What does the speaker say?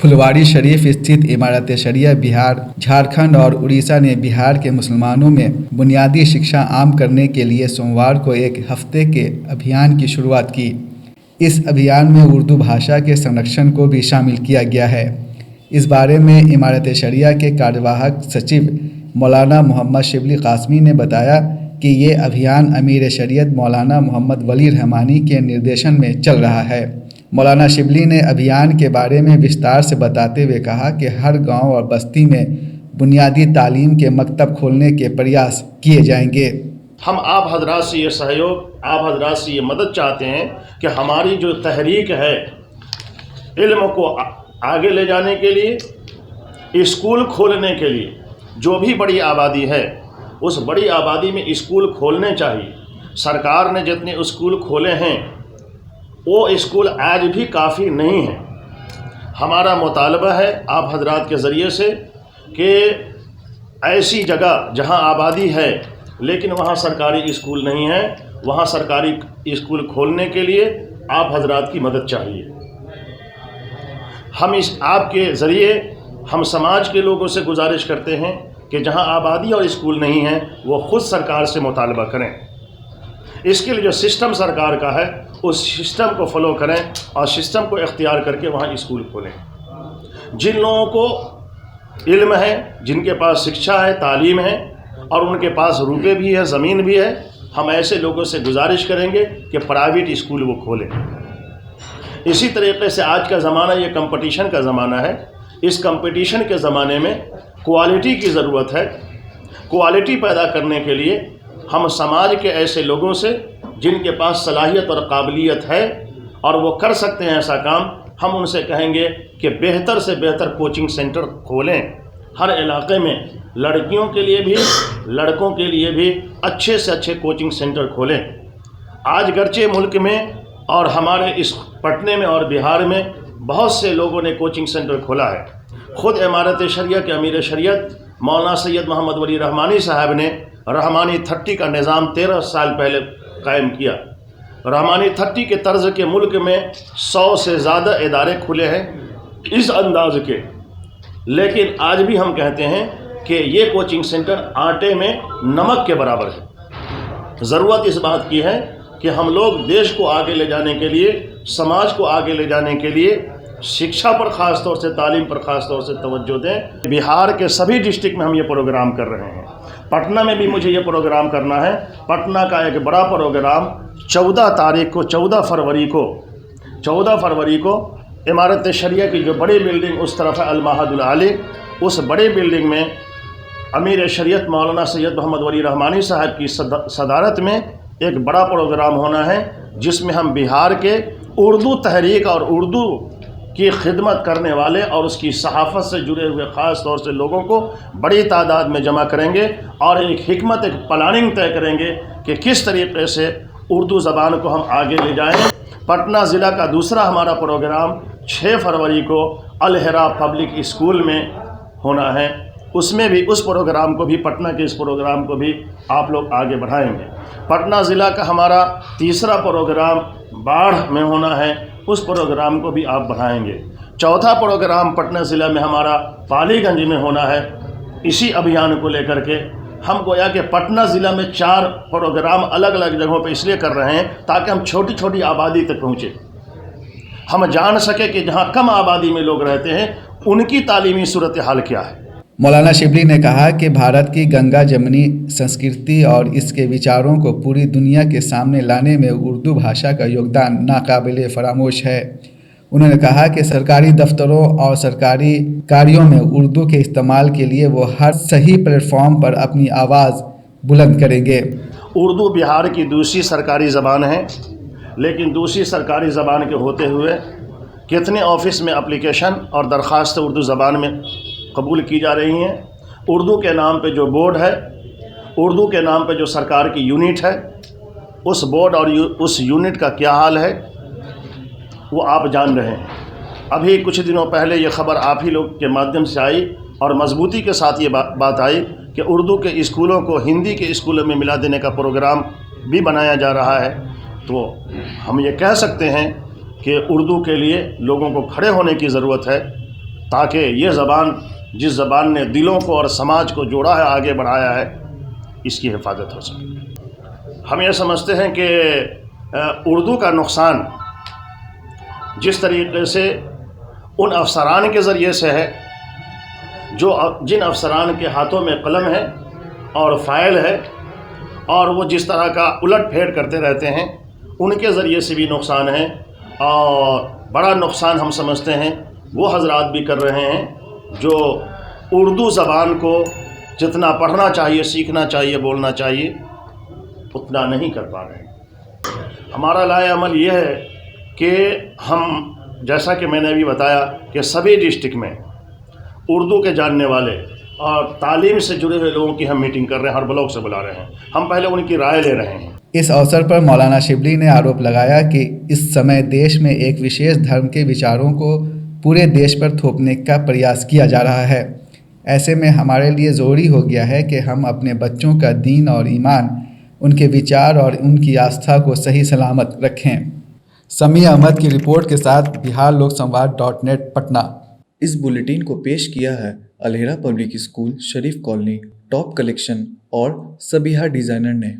फुलवारी शरीफ स्थित इमारत शरिया बिहार, झारखंड और उड़ीसा ने बिहार के मुसलमानों में बुनियादी शिक्षा आम करने के लिए सोमवार को एक हफ्ते के अभियान की शुरुआत की। इस अभियान में उर्दू भाषा के संरक्षण को भी शामिल किया गया है। इस बारे में इमारत शरिया के कार्यवाहक सचिव मौलाना मोहम्मद शिबली कासमी ने बताया कि ये अभियान अमीर शरीयत मौलाना मोहम्मद वली रहमानी के निर्देशन में चल रहा है। मौलाना शिबली ने अभियान के बारे में विस्तार से बताते हुए कहा कि हर गांव और बस्ती में बुनियादी तालीम के मकतब खोलने के प्रयास किए जाएंगे। हम आप हजरात से ये सहयोग, आप हजरात से ये मदद चाहते हैं कि हमारी जो तहरीक है इल्म को आगे ले जाने के लिए, स्कूल खोलने के लिए, जो भी बड़ी आबादी है उस बड़ी आबादी में स्कूल खोलने चाहिए। सरकार ने जितने स्कूल खोले हैं वो स्कूल आज भी काफ़ी नहीं है। हमारा मुतालबा है आप हजरात के ज़रिए से कि ऐसी जगह जहां आबादी है लेकिन वहां सरकारी स्कूल नहीं है, वहां सरकारी स्कूल खोलने के लिए आप हजरात की मदद चाहिए। हम इस आपके ज़रिए हम समाज के लोगों से गुजारिश करते हैं कि जहां आबादी और स्कूल नहीं है वो ख़ुद सरकार से मुतालबा करें। इसके लिए जो सिस्टम सरकार का है उस सिस्टम को फॉलो करें और सिस्टम को इख्तियार करके वहाँ स्कूल खोलें। जिन लोगों को इल्म है, जिनके पास शिक्षा है, तालीम है और उनके पास रुपए भी है, ज़मीन भी है, हम ऐसे लोगों से गुजारिश करेंगे कि प्राइवेट स्कूल वो खोलें। इसी तरीके से आज का ज़माना ये कंपटीशन का ज़माना है। इस कंपटीशन के ज़माने में क्वालिटी की ज़रूरत है। क्वालिटी पैदा करने के लिए हम समाज के ऐसे लोगों से जिनके पास सलाहियत और काबिलियत है और वो कर सकते हैं ऐसा काम, हम उनसे कहेंगे कि बेहतर से बेहतर कोचिंग सेंटर खोलें। हर इलाके में लड़कियों के लिए भी लड़कों के लिए भी अच्छे से अच्छे कोचिंग सेंटर खोलें। आज गर्चे मुल्क में और हमारे इस पटने में और बिहार में बहुत से लोगों ने कोचिंग सेंटर खोला है। ख़ुद इमारत शरिया के अमीर शरीयत मौलाना सैयद मोहम्मद वली रहमानी साहब ने रहमानी 30 का निज़ाम 13 साल पहले कायम किया। रहमानी 30 के तर्ज के मुल्क में 100 से ज़्यादा इदारे खुले हैं इस अंदाज के, लेकिन आज भी हम कहते हैं कि ये कोचिंग सेंटर आटे में नमक के बराबर है। ज़रूरत इस बात की है कि हम लोग देश को आगे ले जाने के लिए, समाज को आगे ले जाने के लिए शिक्षा पर ख़ास तौर से, तालीम पर ख़ास तौर से तवज्जो दें। बिहार के सभी डिस्ट्रिक्ट में हम ये प्रोग्राम कर रहे हैं। पटना में भी मुझे ये प्रोग्राम करना है। पटना का एक बड़ा प्रोग्राम 14 फरवरी को इमारत शरिया की जो बड़ी बिल्डिंग उस तरफ है अल-महादुल आली, उस बड़ी बिल्डिंग में अमीर शरीयत मौलाना सैयद मोहम्मद वली रहमानी साहब की सदारत में एक बड़ा प्रोग्राम होना है, जिसमें हम बिहार के उर्दू तहरीक और उर्दू की खिदमत करने वाले और उसकी सहाफ़त से जुड़े हुए ख़ास तौर से लोगों को बड़ी तादाद में जमा करेंगे और एक हिकमत, एक प्लानिंग तय करेंगे कि किस तरीके से उर्दू ज़बान को हम आगे ले जाएं। पटना ज़िला का दूसरा हमारा प्रोग्राम 6 फरवरी को अल हिरा पब्लिक स्कूल में होना है। उसमें भी उस प्रोग्राम को भी, पटना के इस प्रोग्राम को भी आप लोग आगे बढ़ाएंगे। पटना ज़िला का हमारा तीसरा प्रोग्राम बाढ़ में होना है, उस प्रोग्राम को भी आप बढ़ाएंगे। चौथा प्रोग्राम पटना ज़िला में हमारा पालीगंज में होना है। इसी अभियान को लेकर के हम गोया कि पटना ज़िला में 4 प्रोग्राम अलग अलग जगहों पर इसलिए कर रहे हैं ताकि हम छोटी छोटी आबादी तक पहुँचे। हम जान सके कि जहाँ कम आबादी में लोग रहते हैं उनकी तालीमी सूरत हाल क्या है। मौलाना शिबली ने कहा कि भारत की गंगा जमनी संस्कृति और इसके विचारों को पूरी दुनिया के सामने लाने में उर्दू भाषा का योगदान नाकाबिले फरामोश है। उन्होंने कहा कि सरकारी दफ्तरों और सरकारी कार्यों में उर्दू के इस्तेमाल के लिए वो हर सही प्लेटफॉर्म पर अपनी आवाज़ बुलंद करेंगे। उर्दू बिहार की दूसरी सरकारी ज़बान है, लेकिन दूसरी सरकारी ज़बान के होते हुए कितने ऑफिस में एप्लीकेशन और दरख्वास्त उर्दू ज़बान में कबूल की जा रही हैं। उर्दू के नाम पे जो बोर्ड है, उर्दू के नाम पे जो सरकार की यूनिट है, उस बोर्ड और उस यूनिट का क्या हाल है वो आप जान रहे हैं। अभी कुछ दिनों पहले ये ख़बर आप ही लोग के माध्यम से आई और मजबूती के साथ ये बात आई कि उर्दू के स्कूलों को हिंदी के स्कूलों में मिला देने का प्रोग्राम भी बनाया जा रहा है। तो हम ये कह सकते हैं कि उर्दू के लिए लोगों को खड़े होने की ज़रूरत है। تاکہ یہ زبان جس زبان نے دلوں کو اور سماج کو جوڑا ہے، آگے بڑھایا ہے، اس کی حفاظت ہو سکے۔ ہم یہ سمجھتے ہیں کہ اردو کا نقصان جس طریقے سے ان افسران کے ذریعے سے ہے جن افسران کے ہاتھوں میں قلم ہے اور فائل ہے، اور وہ جس طرح کا الٹ پھیر کرتے رہتے ہیں، ان کے ذریعے سے بھی نقصان ہے، اور بڑا نقصان ہم سمجھتے ہیں وہ حضرات بھی کر رہے ہیں جو اردو زبان کو جتنا پڑھنا چاہیے، سیکھنا چاہیے، بولنا چاہیے، اتنا نہیں کر پا رہے ہیں۔ ہمارا لائے عمل یہ ہے کہ ہم، جیسا کہ میں نے ابھی بتایا، کہ سبھی ڈسٹرکٹ میں اردو کے جاننے والے اور تعلیم سے جڑے ہوئے لوگوں کی ہم میٹنگ کر رہے ہیں، ہر بلاک سے بلا رہے ہیں، ہم پہلے ان کی رائے لے رہے ہیں۔ اس اوسر پر مولانا شبلی نے آروپ لگایا کہ اس سمے دیش میں ایک وشیش دھرم کے وچاروں کو پورے دیش پر تھوپنے کا پریاس کیا جا رہا ہے۔ ایسے میں ہمارے لیے ضروری ہو گیا ہے کہ ہم اپنے بچوں کا دین اور ایمان، ان کے وچار اور ان کی آستھا کو صحیح سلامت رکھیں۔ سمیع احمد کی رپورٹ کے ساتھ biharloksambad.net پٹنہ۔ اس بلیٹن کو پیش کیا ہے الہرا پبلک اسکول، شریف کالونی، ٹاپ کلیکشن اور سبیہا ڈیزائنر نے۔